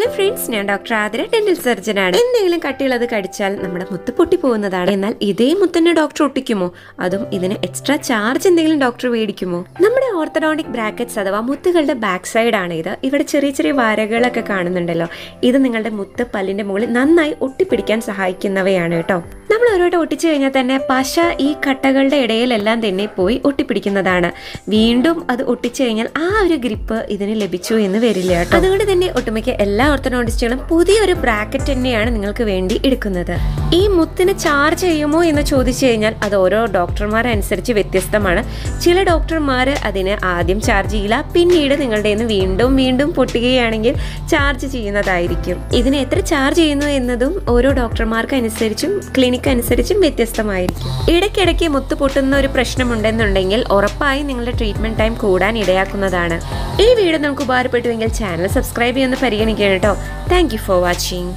Hello friends, ഞാൻ doctor Athira, dental surgeon ആണ്. എന്തെങ്കിലും കട്ടിയുള്ളത് കടിച്ചാൽ നമ്മുടെ മുത്ത് പൊട്ടി പോകുന്നതാണ്. എന്നാൽ ഇതേ മുത്തന്നെ ഡോക്ടർ ഒട്ടിക്കുമോ? അതും ഇതിന് എക്സ്ട്രാ ചാർജ് എന്തെങ്കിലും ഡോക്ടർ മേടിക്കുമോ? നമ്മുടെ ഓർത്തഡോണ്ടിക് ബ്രാക്കറ്റ്സ് അഥവാ മുത്തുകളുടെ ബാക്ക് സൈഡ് ആണ് ഇത്. ഇവിടെ ചെറിയ ചെറിയ വരകളൊക്കെ കാണുന്നുണ്ടല്ലോ. ഇത് നിങ്ങളുടെ മുത്ത് പല്ലിന്റെ മുകളിൽ നന്നായി ഒട്ടിപ്പിടിക്കാൻ സഹായിക്കുന്നവയാണ് കേട്ടോ. നമ്മൾ ഒരുവട്ടം ഒട്ടിച്ചു കഴിഞ്ഞാൽ തന്നെ പശ ഈ കട്ടകളുടെ ഇടയിലെല്ലാം തന്നെ പോയി ഒട്ടിപ്പിടിക്കുന്നതാണ്. വീണ്ടും അത് ഒട്ടിച്ചു കഴിഞ്ഞാൽ ആ ഒരു ഗ്രിപ്പ് ഇതിന് ലഭിച്ചു എന്ന് വരില്ല കേട്ടോ. അതുകൊണ്ട് തന്നെ ഒട്ടുമിക്ക എല്ലാ ഓർത്തഡോണ്ടിസ്റ്റുകളും പുതിയൊരു ബ്രാക്കറ്റ് തന്നെയാണ് നിങ്ങൾക്ക് വേണ്ടി എടുക്കുന്നത്. ഈ മുത്തിന് ചാർജ് ചെയ്യുമോ എന്ന് ചോദിച്ചു കഴിഞ്ഞാൽ അത് ഓരോ ഡോക്ടർമാരനുസരിച്ച് വ്യത്യസ്തമാണ്. ചില ഡോക്ടർമാർ അതിന് ആദ്യം ചാർജ് ചെയ്യില്ല, പിന്നീട് നിങ്ങളുടെ വീണ്ടും വീണ്ടും പൊട്ടുകയാണെങ്കിൽ ചാർജ് ചെയ്യുന്നതായിരിക്കും. ഇതിന് എത്ര ചാർജ് ചെയ്യുന്നു എന്നതും ഓരോ ഡോക്ടർമാർക്ക് അനുസരിച്ചും ക്ലിനിക് അനുസരിച്ചും വ്യത്യസ്തമായിരിക്കും. ഇടയ്ക്കിടയ്ക്ക് മുത്ത് പൊട്ടുന്ന ഒരു പ്രശ്നമുണ്ടെന്നുണ്ടെങ്കിൽ ഉറപ്പായും നിങ്ങളുടെ ട്രീറ്റ്മെന്റ് ടൈം കൂടാൻ ഇടയാക്കുന്നതാണ്. ഈ വീഡിയോ നിങ്ങൾക്ക് ഉപകാരപ്പെട്ടുവെങ്കിൽ ചാനൽ സബ്സ്ക്രൈബ് ചെയ്യുന്ന പരിഗണിക്കണം കേട്ടോ. Thank you for watching.